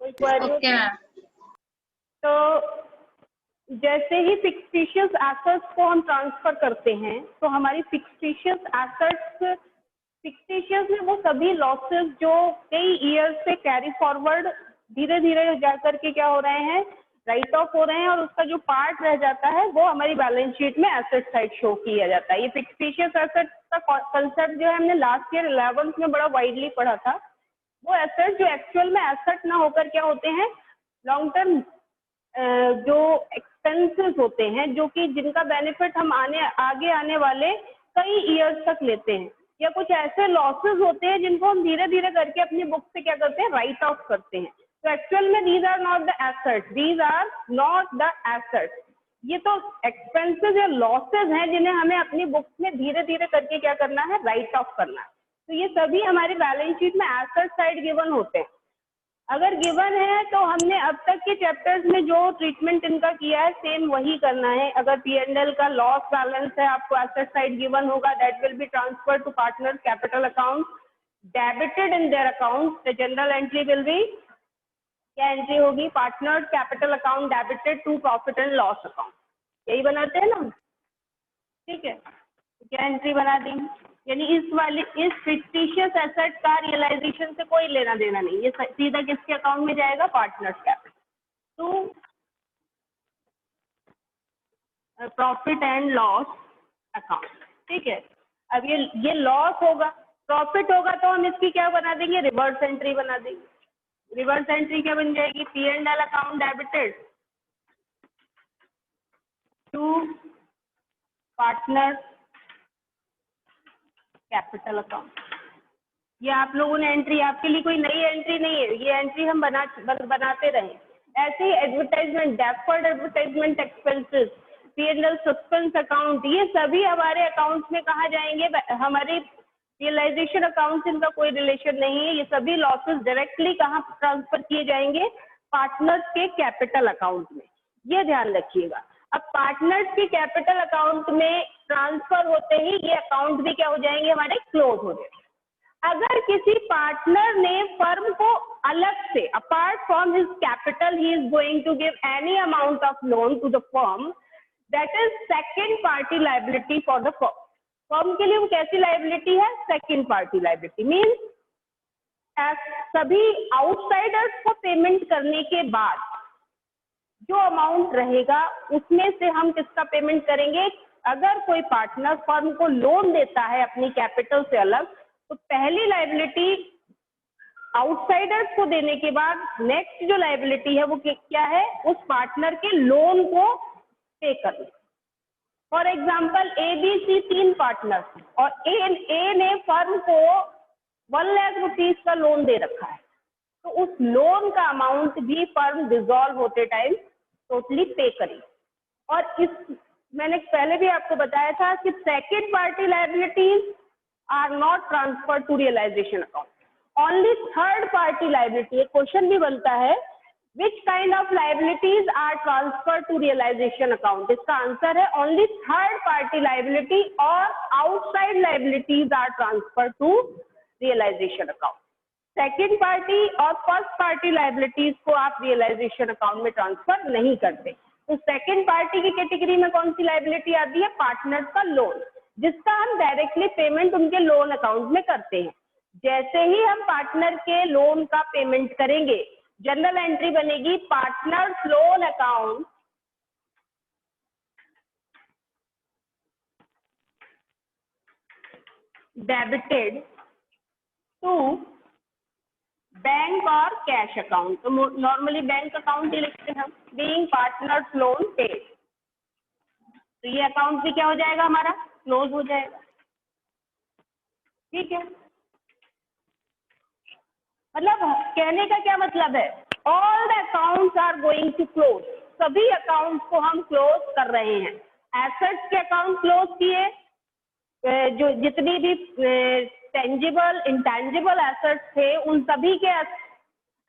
कोई query okay होती है? मैम। तो जैसे ही फिक्टिशियस एसेट्स को हम ट्रांसफर करते हैं तो हमारी फिक्टिशियस एसेट्स, फिक्टिशियस में वो सभी लॉसेस जो कई ईयर से कैरी फॉरवर्ड धीरे धीरे जाकर के क्या हो रहे हैं, राइट ऑफ हो रहे हैं, और उसका जो पार्ट रह जाता है वो हमारी बैलेंस शीट में एसेट साइड शो किया जाता है। ये फिक्टिशियस एसेट का कंसेप्ट जो है हमने लास्ट ईयर 11th में बड़ा वाइडली पढ़ा था। वो एसेट जो एक्चुअल में एसेट ना होकर क्या होते हैं, लॉन्ग टर्म जो एक्सपेंसेस होते हैं, जो कि जिनका बेनिफिट हम आगे आने वाले कई ईयर्स तक लेते हैं, या कुछ ऐसे लॉसेस होते हैं जिनको हम धीरे धीरे करके अपनी बुक से क्या करते हैं, राइट ऑफ करते हैं। तो एक्चुअल में these are not the assets, these are not the assets. ये तो एक्सपेंसेस या लॉसेज हैं जिन्हें हमें अपनी बुक्स में धीरे धीरे करके क्या करना है, राइट ऑफ करना है। तो ये सभी हमारी बैलेंस शीट में एसेट साइड गिवन होते हैं। अगर गिवन है तो हमने अब तक के चैप्टर्स में जो ट्रीटमेंट इनका किया है सेम वही करना है। अगर P&L का लॉस बैलेंस है, आपको एसेट साइड गिवन होगा, that will be transfer to partner capital account, debited in their account. The journal entry will be, क्या एंट्री होगी, partner capital account debited to profit and loss account. यही बनाते हैं ना, ठीक है। क्या एंट्री बना दी, यानी इस फिक्टिशियस एसेट का रियलाइजेशन से कोई लेना देना नहीं, ये सीधा किसके अकाउंट में जाएगा, partners capital to profit and loss account, ठीक है। अब ये लॉस होगा, प्रॉफिट होगा तो हम इसकी क्या बना देंगे, रिवर्स एंट्री बना देंगे। रिवर्स एंट्री क्या बन जाएगी, P&L account debited to partner capital account. ये आप लोगों ने एंट्री, आपके लिए कोई नई एंट्री नहीं है, ये एंट्री हम बनाते रहे। ऐसे ही advertisement, deferred advertisement expenses, P&L suspense account, ये सभी हमारे अकाउंट्स में कहाँ जाएंगे, हमारे रियलाइजेशन अकाउंट से इनका कोई रिलेशन नहीं है। ये सभी लॉसेस डायरेक्टली कहाँ ट्रांसफर किए जाएंगे, पार्टनर्स के कैपिटल अकाउंट में, ये ध्यान रखिएगा। अब पार्टनर्स के कैपिटल अकाउंट में ट्रांसफर होते ही ये अकाउंट भी क्या हो जाएंगे, हमारे क्लोज हो जाएंगे। अगर किसी पार्टनर ने फर्म को अलग से, apart from his capital, he is going to give any amount of loan to the firm, that is second party liability for the firm. Firm के लिए वो कैसी लाइबिलिटी है, सेकेंड पार्टी लाइबिलिटी। मीन्स सभी outsiders को payment करने के बाद जो अमाउंट रहेगा उसमें से हम किसका पेमेंट करेंगे। अगर कोई पार्टनर फर्म को लोन देता है अपनी कैपिटल से अलग, तो पहली लाइबिलिटी आउटसाइडर्स को देने के बाद नेक्स्ट जो लाइबिलिटी है वो क्या है, उस पार्टनर के लोन को पे करना। फॉर एग्जाम्पल ABC 3 पार्टनर और ए ने फर्म को 1 लाख रुपीज का लोन दे रखा है, तो उस लोन का अमाउंट भी फर्म डिसॉल्व होते टाइम टोटली पे करेगी। और मैंने पहले भी आपको बताया था कि second party liabilities are not transfer to realization account, only third party liability. एक क्वेश्चन भी बनता है, which kind of liabilities are transfer to realization account. इसका आंसर है ओनली थर्ड पार्टी लाइबिलिटी और outside liabilities are transfer to realization account. Second party और first party liabilities को आप रियलाइजेशन अकाउंट में ट्रांसफर नहीं करते। तो सेकेंड पार्टी की कैटेगरी में कौन सी लाइबिलिटी आती है, पार्टनर्स का लोन, जिसका हम डायरेक्टली पेमेंट उनके लोन अकाउंट में करते हैं। जैसे ही हम पार्टनर के लोन का पेमेंट करेंगे, जनरल एंट्री बनेगी partners loan account debited to bank और कैश अकाउंट। तो नॉर्मली बैंक अकाउंट ही लिखते हैं हम, बीइंग पार्टनर्स लोन पेड। तो ये अकाउंट भी क्या हो जाएगा, हमारा क्लोज हो जाएगा, ठीक है। मतलब कहने का क्या मतलब है, all the accounts are going to close, सभी अकाउंट्स को हम क्लोज कर रहे हैं। एसेट्स के अकाउंट क्लोज किए, जो जितनी भी टेंजिबल इंटेंजिबल एसेट्स थे उन सभी के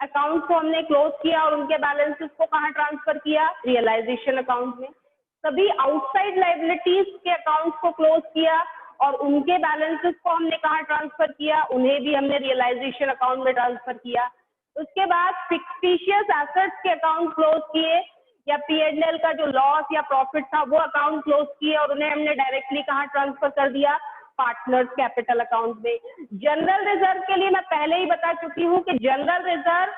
अकाउंट को हमने क्लोज किया और उनके बैलेंसेस को कहाँ ट्रांसफर किया, रियलाइजेशन अकाउंट में। सभी आउटसाइड लाइबिलिटीज के अकाउंट्स को क्लोज किया और उनके बैलेंसेस को हमने कहाँ ट्रांसफर किया, उन्हें भी हमने रियलाइजेशन अकाउंट में ट्रांसफर किया। उसके बाद फिक्टिशियस एसेट्स के अकाउंट क्लोज किए, या P&L का जो लॉस या प्रॉफिट था वो अकाउंट क्लोज किए और उन्हें हमने डायरेक्टली कहाँ ट्रांसफर कर दिया, पार्टनर्स कैपिटल अकाउंट में। जनरल रिजर्व के लिए मैं पहले ही बता चुकी हूँ कि जनरल रिजर्व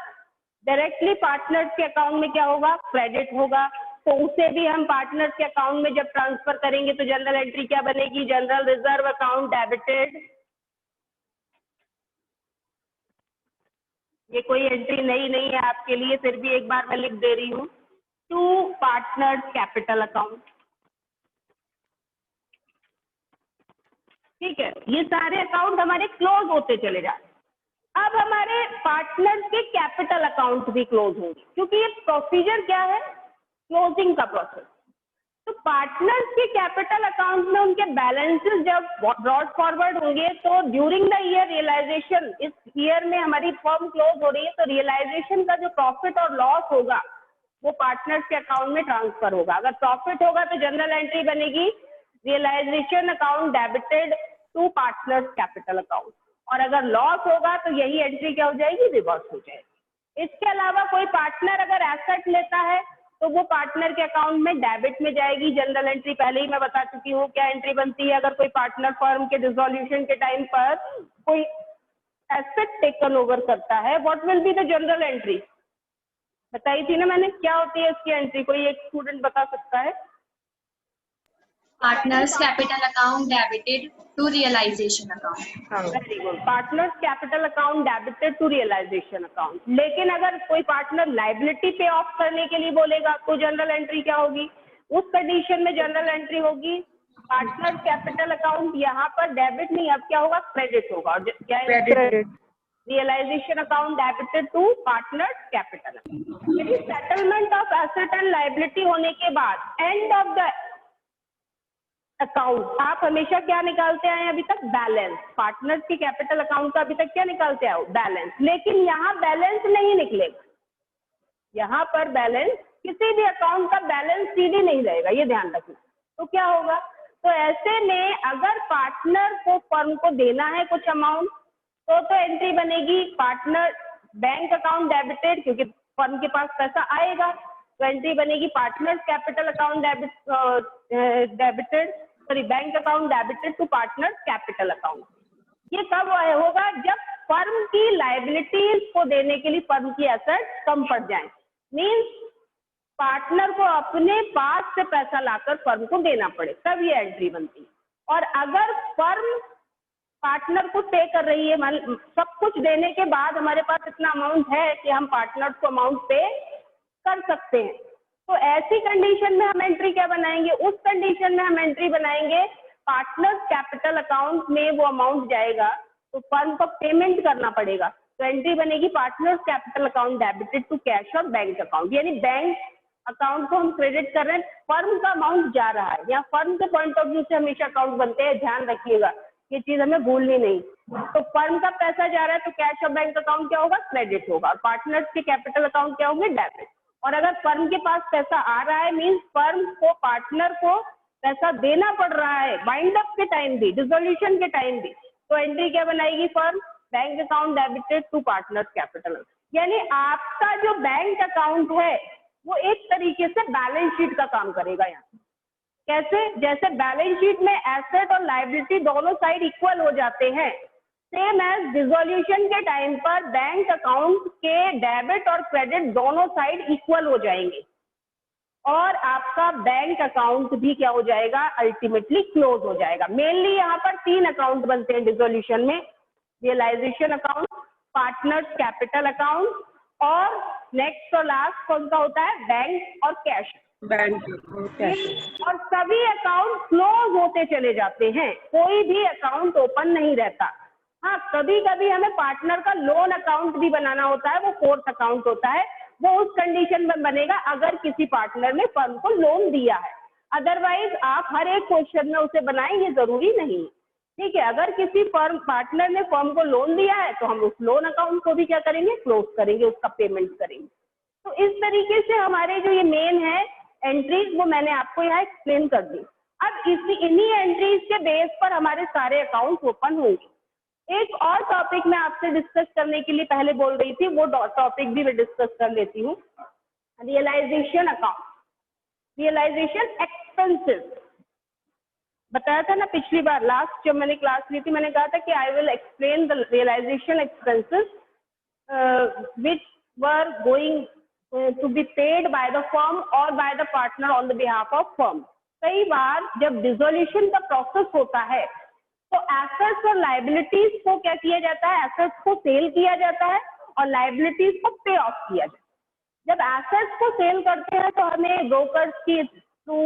डायरेक्टली पार्टनर्स के अकाउंट में क्या होगा, क्रेडिट होगा, तो उसे भी हम पार्टनर्स के अकाउंट में जब ट्रांसफर करेंगे तो जनरल एंट्री क्या बनेगी, जनरल रिजर्व अकाउंट डेबिटेड। ये कोई एंट्री नहीं है आपके लिए, फिर भी एक बार मैं लिख दे रही हूँ, टू पार्टनर्स कैपिटल अकाउंट। ठीक है, ये सारे अकाउंट हमारे क्लोज होते चले जाते। अब हमारे पार्टनर्स के कैपिटल अकाउंट भी क्लोज होंगे, क्योंकि ये प्रोसीजर क्या है, क्लोजिंग का प्रोसेस। तो पार्टनर्स के कैपिटल अकाउंट में उनके बैलेंसेस जब ब्रॉड फॉरवर्ड होंगे तो ड्यूरिंग द ईयर रियलाइजेशन, इस ईयर में हमारी फर्म क्लोज हो रही है तो रियलाइजेशन का जो प्रॉफिट और लॉस होगा वो पार्टनर्स के अकाउंट में ट्रांसफर होगा। अगर प्रॉफिट होगा तो जनरल एंट्री बनेगी realization account debited to partners capital account, और अगर लॉस होगा तो यही एंट्री क्या हो जाएगी, रिवर्स हो जाएगी। इसके अलावा कोई पार्टनर अगर एसेट लेता है तो वो पार्टनर के अकाउंट में डेबिट में जाएगी। जनरल एंट्री पहले ही मैं बता चुकी हूँ क्या एंट्री बनती है, अगर कोई पार्टनर फर्म के डिसोल्यूशन के टाइम पर कोई एसेट टेकन ओवर करता है, what will be the journal entry, बताई थी ना मैंने, क्या होती है इसकी एंट्री, कोई एक स्टूडेंट बता सकता है? Partners capital account debited to realization account. Very good, partners capital account debited to realization account. लेकिन अगर कोई पार्टनर लाइबिलिटी पे ऑफ करने के लिए बोलेगा तो जनरल एंट्री क्या होगी, उस कंडीशन में जनरल एंट्री होगी पार्टनर कैपिटल अकाउंट, यहाँ पर डेबिट नहीं, अब क्या होगा, क्रेडिट होगा, और क्या है, credit. Realisation account debited to partners capital. यदि settlement of asset and liability होने के बाद एंड ऑफ द अकाउंट आप हमेशा क्या निकालते आए अभी तक, बैलेंस। पार्टनर्स की कैपिटल अकाउंट का अभी तक क्या निकालते आओ, बैलेंस। लेकिन यहाँ बैलेंस नहीं निकलेगा, यहाँ पर बैलेंस, किसी भी अकाउंट का बैलेंस सीधे नहीं रहेगा, ये ध्यान रखना। तो क्या होगा, तो ऐसे में अगर पार्टनर को फर्म को देना है कुछ अमाउंट तो एंट्री बनेगी पार्टनर बैंक अकाउंट डेबिटेड, क्योंकि फर्म के पास पैसा आएगा, तो एंट्री बनेगी partners capital account debited, sorry bank account debited to partners capital account. ये कब होगा, जब फर्म की लाइबिलिटीज को देने के लिए फर्म की एसेट कम पड़ जाए, मींस पार्टनर को अपने पास से पैसा लाकर फर्म को देना पड़े, तब ये एंट्री बनती है। और अगर फर्म पार्टनर को पे कर रही है, सब कुछ देने के बाद हमारे पास इतना अमाउंट है कि हम पार्टनर को अमाउंट पे कर सकते हैं, तो ऐसी कंडीशन में हम एंट्री क्या बनाएंगे, उस कंडीशन में हम एंट्री बनाएंगे पार्टनर्स कैपिटल अकाउंट में वो अमाउंट जाएगा तो फर्म को पेमेंट करना पड़ेगा, तो एंट्री बनेगी partners capital account debited to cash और बैंक अकाउंट। यानी बैंक अकाउंट को हम क्रेडिट कर रहे हैं, फर्म का अमाउंट जा रहा है, या फर्म के पॉइंट ऑफ व्यू से हमेशा अकाउंट बनते हैं, ध्यान रखिएगा ये चीज हमें भूलनी नहीं। तो फर्म का पैसा जा रहा है तो कैश और बैंक अकाउंट क्या होगा, क्रेडिट होगा, और पार्टनर्स के कैपिटल अकाउंट क्या होंगे, डेबिट। और अगर फर्म के पास पैसा आ रहा है मींस फर्म को पार्टनर को पैसा देना पड़ रहा है वाइंड अप के टाइम भी, डिसोल्यूशन के टाइम भी, तो एंट्री क्या बनाएगी firm, bank account debited to partners capital. यानी आपका जो बैंक अकाउंट है वो एक तरीके से बैलेंस शीट का काम करेगा। यहाँ कैसे, जैसे बैलेंस शीट में एसेट और लायबिलिटी दोनों साइड इक्वल हो जाते हैं, सेम एज डिसोल्यूशन के टाइम पर बैंक अकाउंट के डेबिट और क्रेडिट दोनों साइड इक्वल हो जाएंगे और आपका बैंक अकाउंट भी क्या हो जाएगा, अल्टीमेटली क्लोज हो जाएगा। मेनली यहाँ पर 3 अकाउंट बनते हैं डिसोल्यूशन में, realization account, partners capital account, और नेक्स्ट और लास्ट कौन सा होता है, बैंक और कैश, बैंक और सभी अकाउंट क्लोज होते चले जाते हैं, कोई भी अकाउंट ओपन नहीं रहता। हाँ, कभी कभी हमें पार्टनर का लोन अकाउंट भी बनाना होता है, वो 4th अकाउंट होता है, वो उस कंडीशन में बनेगा अगर किसी पार्टनर ने फर्म को लोन दिया है, अदरवाइज आप हर एक क्वेश्चन में उसे बनाएं, ये जरूरी नहीं। ठीक है, अगर किसी फर्म पार्टनर ने फर्म को लोन दिया है तो हम उस लोन अकाउंट को भी क्या करेंगे, क्लोज करेंगे, उसका पेमेंट करेंगे। तो इस तरीके से हमारे जो ये मेन है एंट्रीज वो मैंने आपको यहाँ एक्सप्लेन कर दी। अब इन्हीं एंट्रीज के बेस पर हमारे सारे अकाउंट ओपन होंगे। एक और टॉपिक मैं आपसे डिस्कस करने के लिए पहले बोल रही थी, वो टॉपिक भी मैं डिस्कस कर लेती हूँ। Realization account, realization expenses. बताया था ना पिछली बार, लास्ट जब मैंने क्लास ली थी, मैंने कहा था कि I will explain the realization expenses which were going to be paid by the firm or by the partner on the behalf of firm. कई बार जब डिसोल्यूशन का प्रोसेस होता है तो एसेट्स और लाइबिलिटीज को क्या किया जाता है, एसेट्स को सेल किया जाता है और लाइबिलिटीज को पे ऑफ किया जाता है। जब एसेट्स को सेल करते हैं तो हमें ब्रोकर्स के थ्रू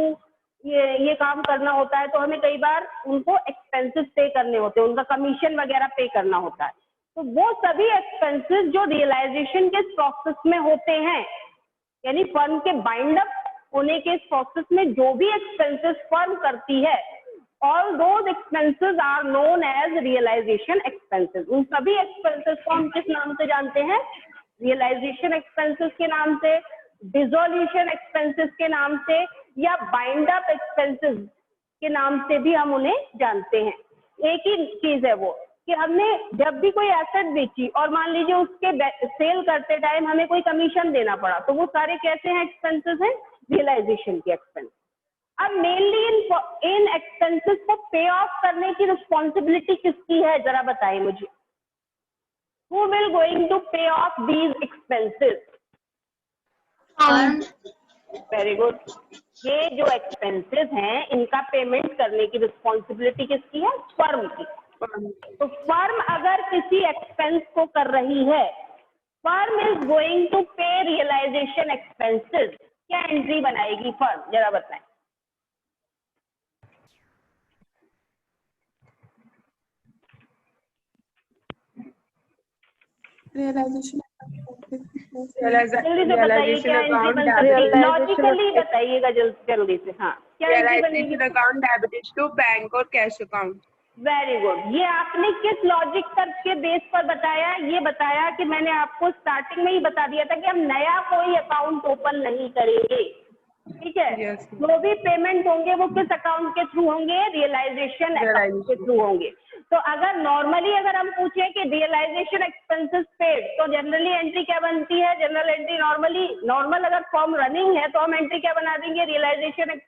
ये काम करना होता है, तो हमें कई बार उनको एक्सपेंसेस पे करने होते हैं, उनका कमीशन वगैरह पे करना होता है। तो वो सभी एक्सपेंसेस जो रियलाइजेशन के प्रोसेस में होते हैं, यानी फर्म के बाइंड अप होने के प्रोसेस में जो भी एक्सपेंसेस फर्म करती है, all those expenses are known as realization expenses. उन सभी एक्सपेंसेस को हम किस नाम से जानते हैं? रियलाइजेशन एक्सपेंसेस के नाम से, डिसोल्यूशन एक्सपेंसेस के नाम से, या बाइंड अप एक्सपेंसेस के नाम से भी हम उन्हें जानते हैं। एक ही चीज है वो कि हमने जब भी कोई एसेट बेची और मान लीजिए उसके सेल करते टाइम हमें कोई कमीशन देना पड़ा, तो वो सारे कैसे हैं? एक्सपेंसेस हैं, रियलाइजेशन के एक्सपेंस। अब मेनली इन एक्सपेंसेस को पे ऑफ करने की रिस्पॉन्सिबिलिटी किसकी है, जरा बताइए मुझे। Who will going to pay off these expenses? Very good. ये जो एक्सपेंसेस हैं इनका पेमेंट करने की रिस्पॉन्सिबिलिटी किसकी है? फर्म की। तो फर्म अगर किसी एक्सपेंस को कर रही है, फर्म इज गोइंग टू पे रियलाइजेशन एक्सपेंसेस, क्या एंट्री बनाएगी फर्म, जरा बताएं। रियलाइजेशन जल्दी से बताइए क्या एंट्री बन सकती है, लॉजिकली बताइएगा जल्दी से। हाँ, क्या एंट्री बनेगी? अकाउंट डेबिटेड टू बैंक और कैश अकाउंट। Very good. ये आपने किस लॉजिक के बेस पर बताया? ये बताया कि मैंने आपको स्टार्टिंग में ही बता दिया था कि हम नया कोई अकाउंट ओपन नहीं करेंगे, ठीक है? Yes. जो भी पेमेंट होंगे वो किस अकाउंट के थ्रू होंगे? रियलाइजेशन अकाउंट के थ्रू होंगे। तो अगर नॉर्मली अगर हम पूछें कि रियलाइजेशन एक्सपेंसेस पेड, तो जनरली एंट्री क्या बनती है? जनरल एंट्री नॉर्मल अगर फॉर्म रनिंग है तो हम एंट्री क्या बना देंगे? Realization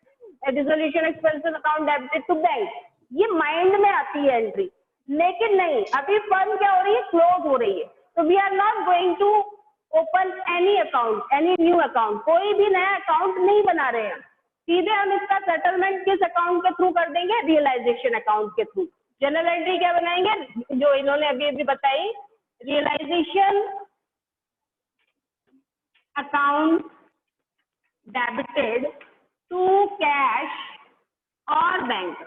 dissolution expenses account debited to bank. ये माइंड में आती है एंट्री, लेकिन नहीं, अभी फर्म क्या हो रही है? क्लोज हो रही है। तो we are not going to open any account, any new account, कोई भी नया अकाउंट नहीं बना रहे हैं। सीधे हम इसका सेटलमेंट किस अकाउंट के थ्रू कर देंगे? रियलाइजेशन अकाउंट के थ्रू। जनरल एंट्री क्या बनाएंगे? जो इन्होंने अभी अभी बताई, realization account debited to cash और बैंक।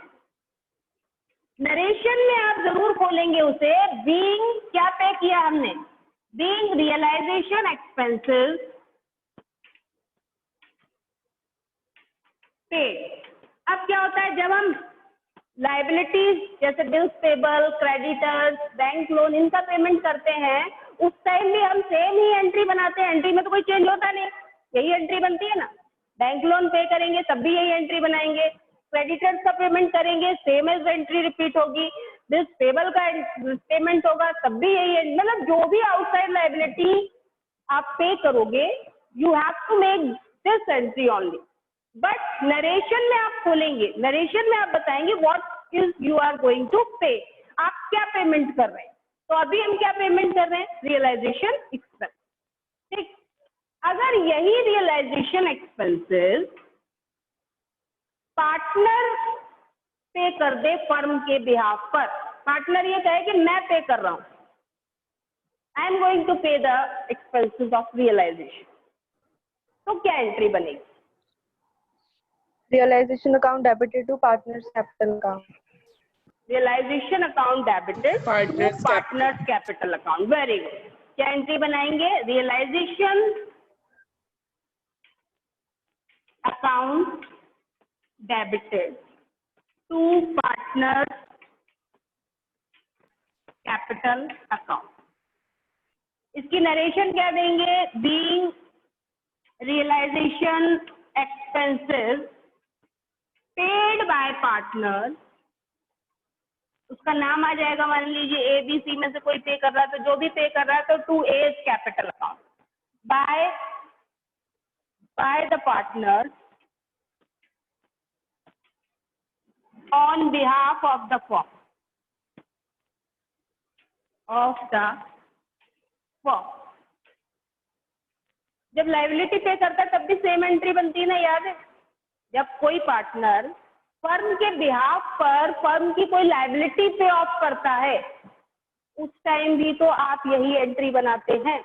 नरेशन में आप जरूर खोलेंगे उसे, बीइंग क्या पे किया हमने? बीइंग रियलाइजेशन एक्सपेंसेस पे। अब क्या होता है, जब हम लाइबिलिटीज जैसे bills payable, creditors, bank loan, इनका पेमेंट करते हैं, उस टाइम भी हम सेम ही एंट्री बनाते हैं। एंट्री में तो कोई चेंज होता नहीं, यही एंट्री बनती है ना। बैंक लोन पे करेंगे तब भी यही एंट्री बनाएंगे, क्रेडिटर्स का पेमेंट करेंगे सेम एज एंट्री रिपीट होगी, बिल्स पेबल का पेमेंट होगा तब भी यही, मतलब जो भी आउटसाइड लाइबिलिटी आप पे करोगे, you have to make this entry only. But narration में आप खोलेंगे, नरेशन में आप बताएंगे what is you are going to pay, आप क्या पेमेंट कर रहे हैं। तो अभी हम क्या पेमेंट कर रहे हैं? रियलाइजेशन एक्सपेंस, ठीक। अगर यही रियलाइजेशन एक्सपेंसेस पार्टनर पे कर दे फर्म के बिहाफ पर, पार्टनर ये कहे कि मैं पे कर रहा हूं, आई एम गोइंग टू पे द एक्सपेंसेस ऑफ रियलाइजेशन, तो क्या एंट्री बनेगी? Realization account debited to partner's capital account. Realization account debited to partners capital account. Very good. क्या एंट्री बनाएंगे? Realization account debited to partners capital account. इसकी narration क्या देंगे? Being realization expenses paid by partner, उसका नाम आ जाएगा, मान लीजिए ए बी सी में से कोई पे कर रहा है, तो जो भी पे कर रहा है तो to A is capital account by the partner on behalf of the firm जब लाइबिलिटी पे करता है तब भी सेम एंट्री बनती है ना, याद है? जब कोई पार्टनर फर्म के बिहाफ पर फर्म की कोई लाइबिलिटी पे ऑफ करता है उस टाइम भी तो आप यही एंट्री बनाते हैं।